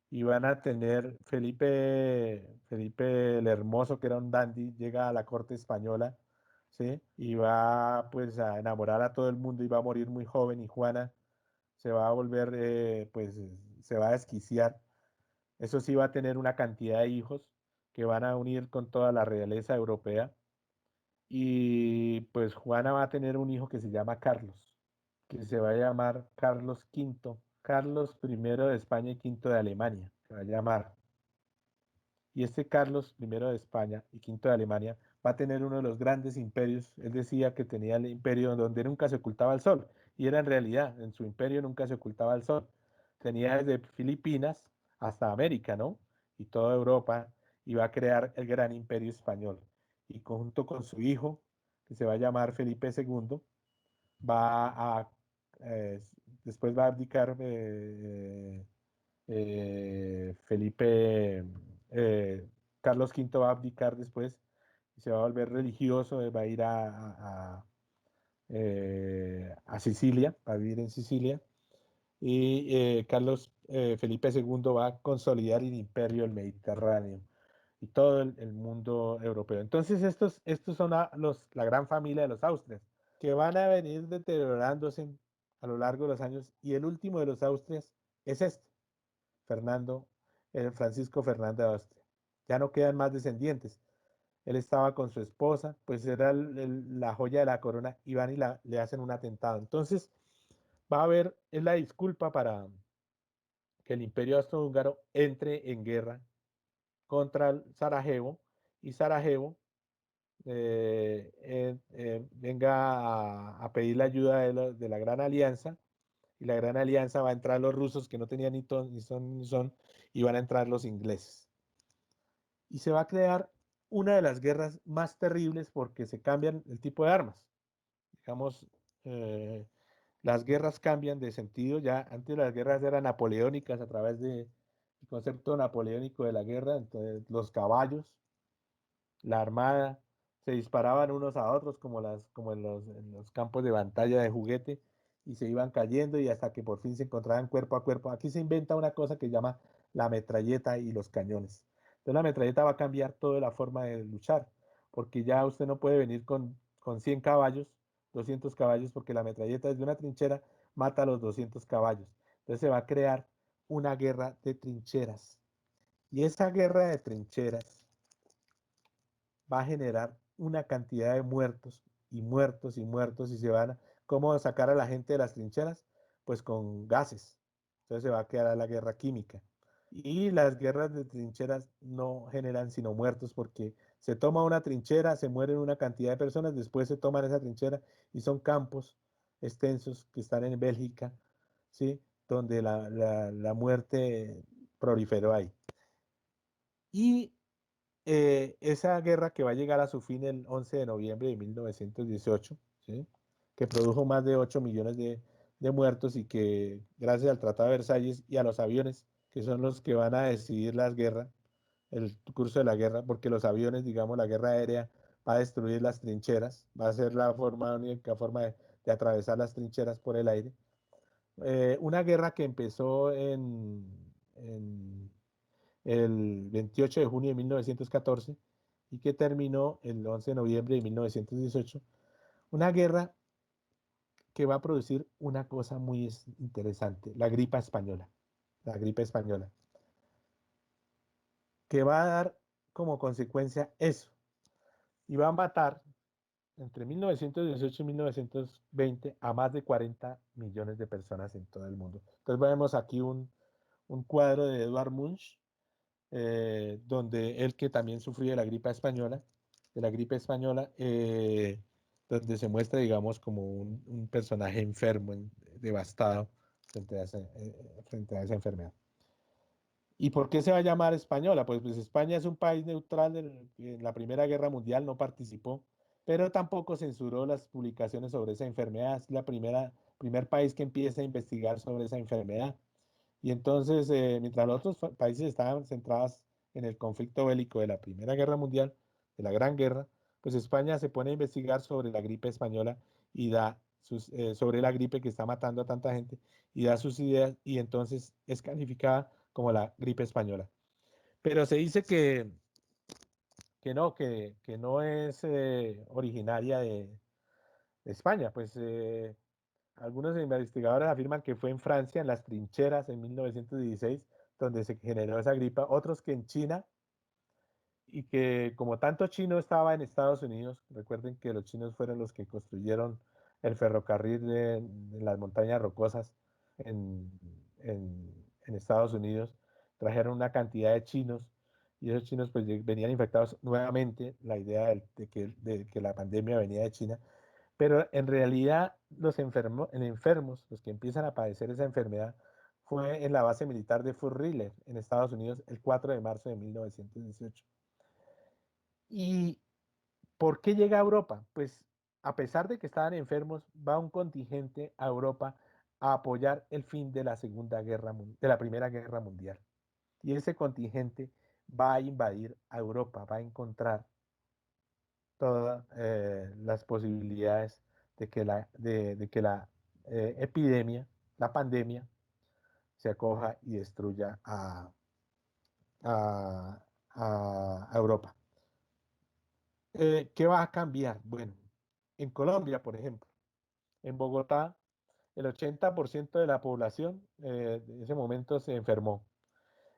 y van a tener Felipe el Hermoso, que era un dandy, llega a la corte española, ¿sí? Y va pues a enamorar a todo el mundo y va a morir muy joven, y Juana se va a volver, pues se va a desquiciar. Eso sí, va a tener una cantidad de hijos que van a unir con toda la realeza europea, y pues Juana va a tener un hijo que se llama Carlos, que se va a llamar Carlos V, Carlos primero de España y quinto de Alemania, se va a llamar. Y este Carlos primero de España y quinto de Alemania va a tener uno de los grandes imperios. Él decía que tenía el imperio donde nunca se ocultaba el sol, y era en realidad, en su imperio nunca se ocultaba el sol. Tenía desde Filipinas hasta América, ¿no? Y toda Europa, y va a crear el gran imperio español. Y junto con su hijo, que se va a llamar Felipe II, va a, eh, después va a abdicar Felipe, Carlos V va a abdicar después y se va a volver religioso, va a ir a Sicilia, va a vivir en Sicilia, y Felipe II va a consolidar el imperio del Mediterráneo y todo el mundo europeo. Entonces estos son la gran familia de los Austrias, que van a venir deteriorándose a lo largo de los años, y el último de los Austrias es este. Fernando, Francisco Fernando de Austria. Ya no quedan más descendientes. Él estaba con su esposa, pues era la joya de la corona, y van y le hacen un atentado. Entonces va a haber, es la disculpa para que el imperio austrohúngaro entre en guerra contra Sarajevo, y Sarajevo venga a pedir la ayuda de la Gran Alianza, y la Gran Alianza va a entrar los rusos, que no tenían ni ton, ni son, ni son, y van a entrar los ingleses. Y se va a crear una de las guerras más terribles, porque se cambian el tipo de armas. Digamos, eh, las guerras cambian de sentido. Ya antes las guerras eran napoleónicas a través del concepto napoleónico de la guerra, entonces los caballos, la armada, se disparaban unos a otros como en los campos de batalla de juguete, y se iban cayendo, y hasta que por fin se encontraban cuerpo a cuerpo. Aquí se inventa una cosa que llama la metralleta y los cañones. Entonces la metralleta va a cambiar toda la forma de luchar, porque ya usted no puede venir con 100 caballos, 200 caballos, porque la metralleta desde una trinchera mata a los 200 caballos. Entonces se va a crear una guerra de trincheras. Y esa guerra de trincheras va a generar una cantidad de muertos y muertos y muertos, y se van a, ¿cómo sacar a la gente de las trincheras? Pues con gases. Entonces se va a quedar la guerra química. Y las guerras de trincheras no generan sino muertos, porque se toma una trinchera, se mueren una cantidad de personas, después se toman esa trinchera, y son campos extensos que están en Bélgica, ¿sí? Donde la muerte proliferó ahí. Y esa guerra, que va a llegar a su fin el 11 de noviembre de 1918, ¿sí? Que produjo más de 8 millones de muertos, y que gracias al Tratado de Versalles y a los aviones, que son los que van a decidir las guerras, el curso de la guerra, porque los aviones, digamos, la guerra aérea va a destruir las trincheras, va a ser la única forma de atravesar las trincheras por el aire. Una guerra que empezó en el 28 de junio de 1914, y que terminó el 11 de noviembre de 1918. Una guerra que va a producir una cosa muy interesante, la gripa española. La gripe española, que va a dar como consecuencia eso, y va a matar entre 1918 y 1920 a más de 40 millones de personas en todo el mundo. Entonces vemos aquí un cuadro de Edvard Munch, donde él, que también sufrió de la gripe española, donde se muestra, digamos, como un personaje enfermo, devastado frente a esa enfermedad. ¿Y por qué se va a llamar española? Pues España es un país neutral en la Primera Guerra Mundial, no participó, pero tampoco censuró las publicaciones sobre esa enfermedad. Es la primer país que empieza a investigar sobre esa enfermedad. Y entonces, mientras los otros países estaban centrados en el conflicto bélico de la Primera Guerra Mundial, de la Gran Guerra, pues España se pone a investigar sobre la gripe española y sobre la gripe que está matando a tanta gente y da sus ideas y entonces es calificada como la gripe española. Pero se dice que no es originaria de España, pues algunos investigadores afirman que fue en Francia, en las trincheras, en 1916, donde se generó esa gripa. Otros que en China, y que como tanto chino estaba en Estados Unidos, recuerden que los chinos fueron los que construyeron el ferrocarril de las montañas rocosas en, en Estados Unidos, trajeron una cantidad de chinos y esos chinos pues venían infectados nuevamente, la idea de que la pandemia venía de China, pero en realidad enfermos, los que empiezan a padecer esa enfermedad, fue en la base militar de Fort Riley, en Estados Unidos, el 4 de marzo de 1918. ¿Y por qué llega a Europa? Pues a pesar de que estaban enfermos, va un contingente a Europa a apoyar el fin de de la Primera Guerra Mundial. Y ese contingente va a invadir a Europa, va a encontrar todas las posibilidades de que la epidemia, la pandemia, se acoja y destruya a Europa. ¿Qué va a cambiar? Bueno, en Colombia, por ejemplo, en Bogotá, el 80% de la población en ese momento se enfermó.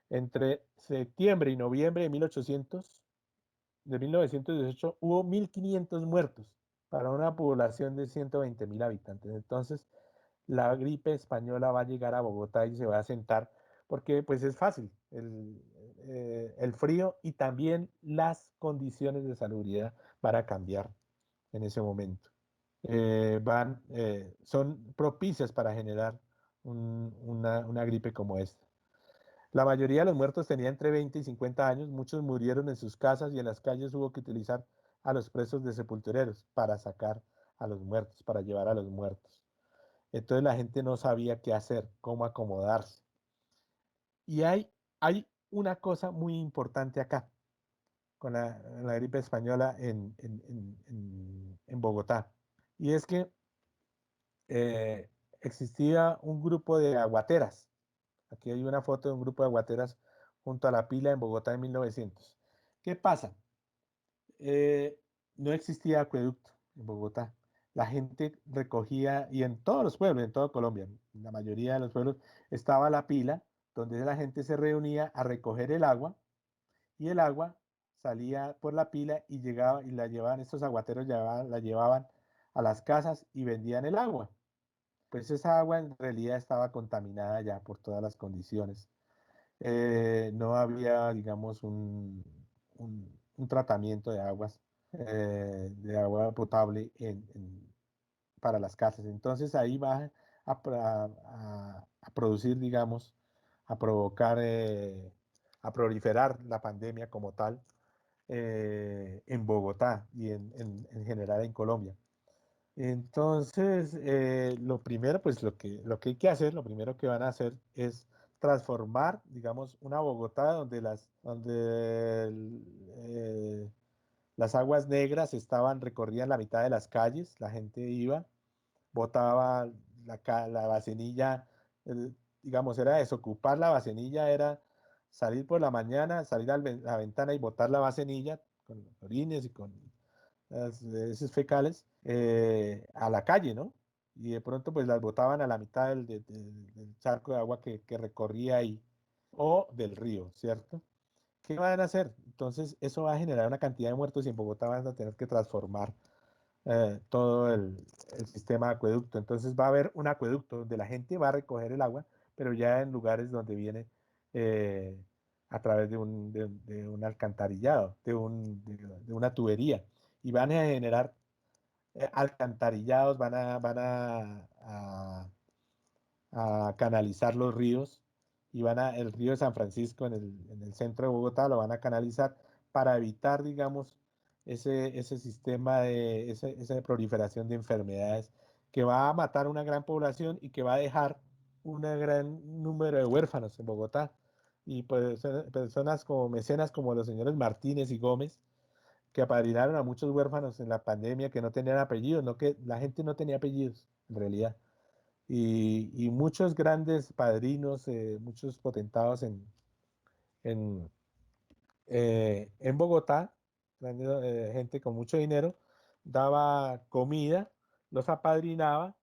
Entre septiembre y noviembre de 1918 hubo 1.500 muertos para una población de 120.000 habitantes. Entonces, la gripe española va a llegar a Bogotá y se va a sentar porque pues es fácil, el frío y también las condiciones de salubridad van a cambiar en ese momento. Son propicias para generar una gripe como esta. La mayoría de los muertos tenía entre 20 y 50 años, muchos murieron en sus casas y en las calles hubo que utilizar a los presos de sepultureros para sacar a los muertos, para llevar a los muertos. Entonces la gente no sabía qué hacer, cómo acomodarse. Y hay una cosa muy importante acá con la gripe española en Bogotá, y es que existía un grupo de aguateras. Aquí hay una foto de un grupo de aguateras junto a la pila en Bogotá en 1900. ¿Qué pasa? Eh, no existía acueducto en Bogotá. La gente recogía, y en todos los pueblos, en toda Colombia, en la mayoría de los pueblos, estaba la pila donde la gente se reunía a recoger el agua y el agua salía por la pila y llegaba y la llevaban, estos aguateros la llevaban a las casas y vendían el agua. Pues esa agua en realidad estaba contaminada ya por todas las condiciones. No había, digamos, un tratamiento de agua potable para las casas. Entonces ahí va a producir, digamos, a provocar, a proliferar la pandemia como tal en Bogotá y en general en Colombia. Entonces, lo primero, pues lo que hay que hacer, lo primero que van a hacer es transformar, digamos, una Bogotá donde las aguas negras recorrían la mitad de las calles, la gente iba, botaba la vasenilla, digamos, era desocupar la vasenilla, era salir por la mañana, salir a la ventana y botar la vasenilla con orines y con las heces fecales a la calle, ¿no? Y de pronto pues las botaban a la mitad del charco de agua que recorría ahí, o del río, ¿cierto? ¿Qué van a hacer? Entonces eso va a generar una cantidad de muertos y en Bogotá van a tener que transformar todo el sistema de acueducto. Entonces va a haber un acueducto donde la gente va a recoger el agua, pero ya en lugares donde viene eh, a través de un alcantarillado, de una tubería. Y van a generar alcantarillados, van a canalizar los ríos y el río de San Francisco en el centro de Bogotá lo van a canalizar para evitar, digamos, ese sistema esa proliferación de enfermedades que va a matar una gran población y que va a dejar un gran número de huérfanos en Bogotá. Y pues, personas como mecenas como los señores Martínez y Gómez, que apadrinaron a muchos huérfanos en la pandemia que no tenían apellidos, no que la gente no tenía apellidos en realidad. Y muchos grandes padrinos, muchos potentados en, en Bogotá, gente con mucho dinero, daba comida, los apadrinaba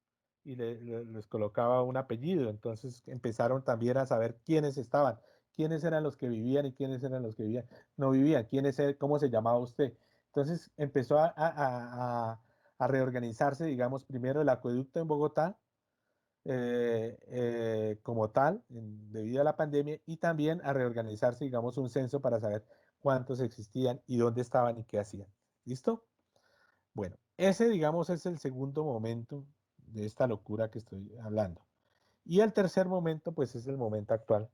y les colocaba un apellido. Entonces empezaron también a saber quiénes estaban, quiénes eran los que vivían y quiénes eran los que vivían, no vivían, cómo se llamaba usted. Entonces empezó a reorganizarse, digamos, primero el acueducto en Bogotá, como tal, debido a la pandemia, y también a reorganizarse, digamos, un censo para saber cuántos existían y dónde estaban y qué hacían. ¿Listo? Bueno, ese, digamos, es el segundo momento de esta locura que estoy hablando. Y el tercer momento, pues es el momento actual,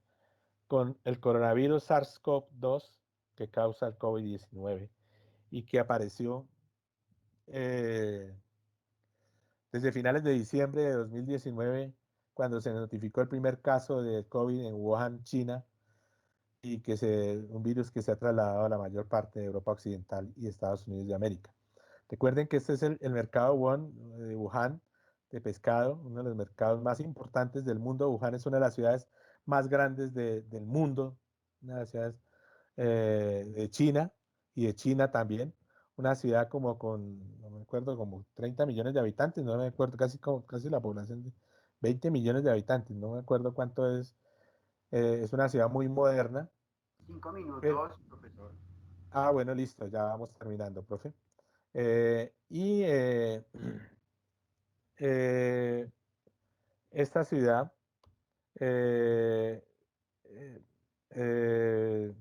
con el coronavirus SARS-CoV-2 que causa el COVID-19 y que apareció eh, desde finales de diciembre de 2019, cuando se notificó el primer caso de COVID en Wuhan, China, y un virus que se ha trasladado a la mayor parte de Europa Occidental y Estados Unidos de América. Recuerden que este es el mercado Wuhan de pescado, uno de los mercados más importantes del mundo. Wuhan es una de las ciudades más grandes del mundo, una de las ciudades de China y de China también. Una ciudad como no me acuerdo, como 30 millones de habitantes, no me acuerdo, casi la población de 20 millones de habitantes, no me acuerdo cuánto es. Es una ciudad muy moderna. 5 minutos, profesor. Bueno, listo, ya vamos terminando, profe. Eh, y eh, eh, esta ciudad eh, eh, eh,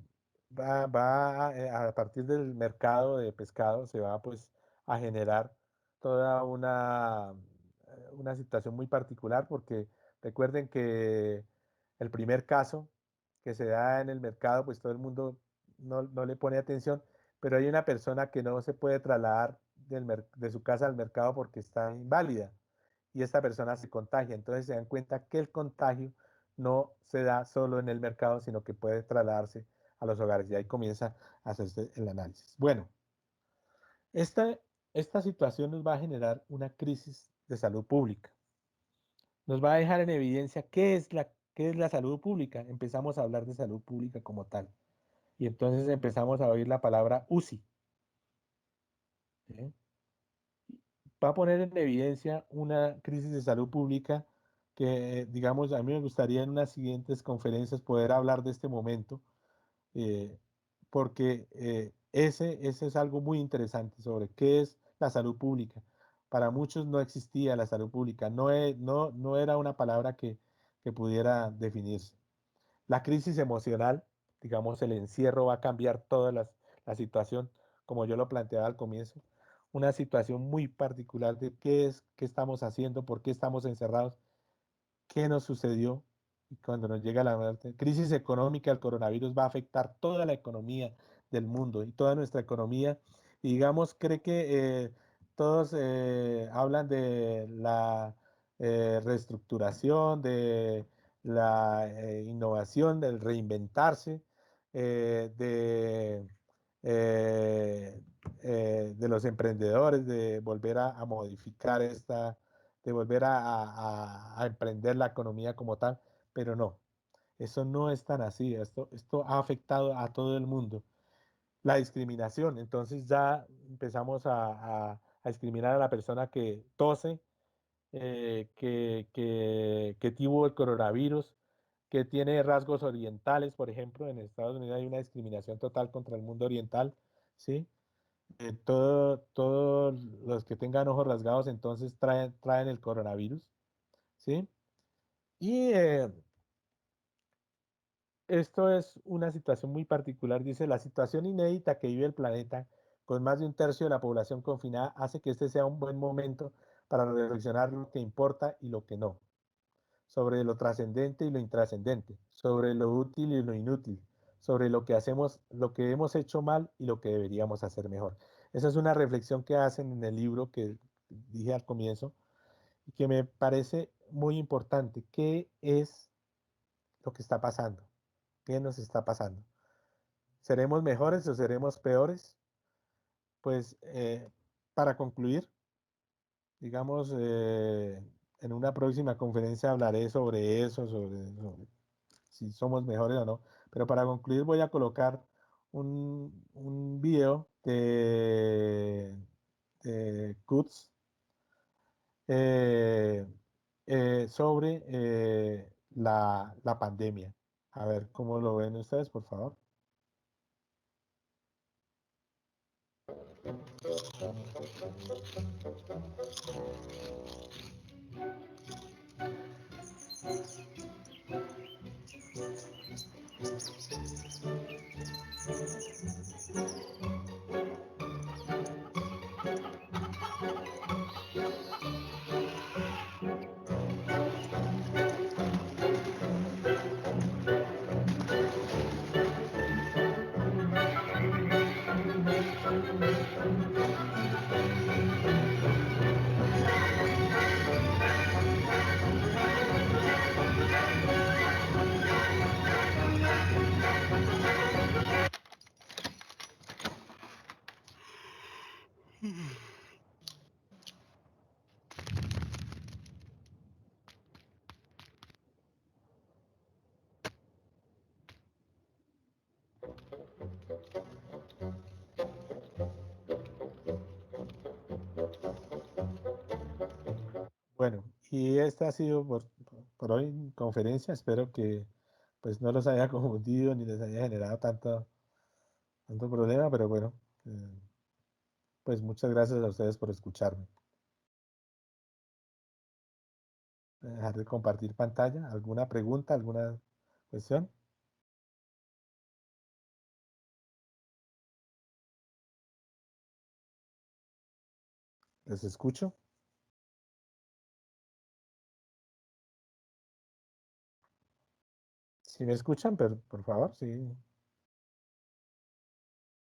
a partir del mercado de pescado se va pues a generar toda una situación muy particular porque recuerden que el primer caso que se da en el mercado pues todo el mundo no le pone atención, pero hay una persona que no se puede trasladar de su casa al mercado porque está inválida y esta persona se contagia. Entonces se dan cuenta que el contagio no se da solo en el mercado, sino que puede trasladarse a los hogares. Y ahí comienza a hacerse el análisis. Bueno, esta, esta situación nos va a generar una crisis de salud pública. Nos va a dejar en evidencia qué es la salud pública. Empezamos a hablar de salud pública como tal. Y entonces empezamos a oír la palabra UCI. ¿Sí? Va a poner en evidencia una crisis de salud pública que, digamos, a mí me gustaría en unas siguientes conferencias poder hablar de este momento, eh, porque ese es algo muy interesante sobre qué es la salud pública. Para muchos no existía la salud pública, no era una palabra que pudiera definirse. La crisis emocional, digamos, el encierro va a cambiar la situación, como yo lo planteaba al comienzo, una situación muy particular de qué estamos haciendo, por qué estamos encerrados, qué nos sucedió y cuando nos llega la muerte. Crisis económica, el coronavirus va a afectar toda la economía del mundo y toda nuestra economía. Y digamos, cree que todos hablan de la reestructuración, de la innovación, del reinventarse, de, eh, de los emprendedores, de volver a modificar de volver a emprender la economía como tal, pero no, eso no es tan así, esto ha afectado a todo el mundo. La discriminación, entonces ya empezamos a discriminar a la persona que tose, que tuvo el coronavirus, que tiene rasgos orientales, por ejemplo, en Estados Unidos hay una discriminación total contra el mundo oriental, ¿sí? Todos los que tengan ojos rasgados entonces traen el coronavirus, ¿sí? Y esto es una situación muy particular, dice, la situación inédita que vive el planeta, con más de un tercio de la población confinada, hace que este sea un buen momento para reflexionar lo que importa y lo que no. sobre lo trascendente y lo intrascendente, sobre lo útil y lo inútil, sobre lo que hacemos, lo que hemos hecho mal y lo que deberíamos hacer mejor. Esa es una reflexión que hacen en el libro que dije al comienzo y que me parece muy importante. ¿Qué es lo que está pasando? ¿Qué nos está pasando? ¿Seremos mejores o seremos peores? Pues para concluir, digamos, en una próxima conferencia hablaré sobre eso, sobre si somos mejores o no. Pero para concluir voy a colocar un video de Kutz eh, sobre la pandemia. A ver cómo lo ven ustedes, por favor. Bueno, y esta ha sido por hoy conferencia. Espero que pues no los haya confundido ni les haya generado tanto problema, pero bueno, pues muchas gracias a ustedes por escucharme. Dejar de compartir pantalla. ¿Alguna pregunta, alguna cuestión? ¿Les escucho? Si me escuchan, pero por favor, sí.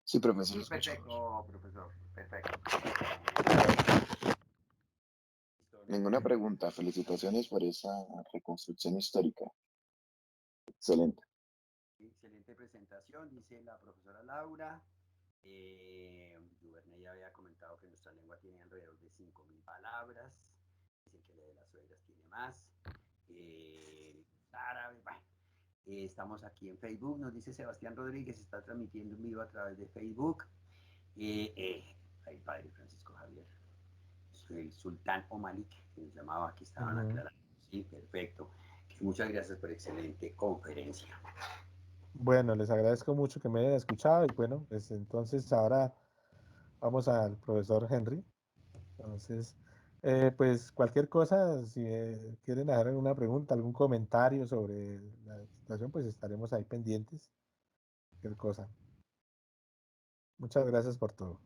Sí, profesor, Sí, escuchamos. perfecto, profesor. Perfecto. Ninguna pregunta. Felicitaciones por esa reconstrucción histórica. Excelente. Excelente presentación, dice la profesora Laura. Duvernay ya había comentado que nuestra lengua tiene alrededor de 5.000 palabras. Dicen que la de las suegras tiene más. Árabe, bueno. Estamos aquí en Facebook, nos dice Sebastián Rodríguez, está transmitiendo en vivo a través de Facebook. Ahí padre Francisco Javier, el sultán Omalik, que nos llamaba, aquí estaban aclarando. Sí, perfecto. Muchas gracias por excelente conferencia. Bueno, les agradezco mucho que me hayan escuchado y bueno, pues entonces ahora vamos al profesor Henry. Entonces, pues cualquier cosa, si quieren dejar alguna pregunta, algún comentario sobre la situación, pues estaremos ahí pendientes. Cualquier cosa. Muchas gracias por todo.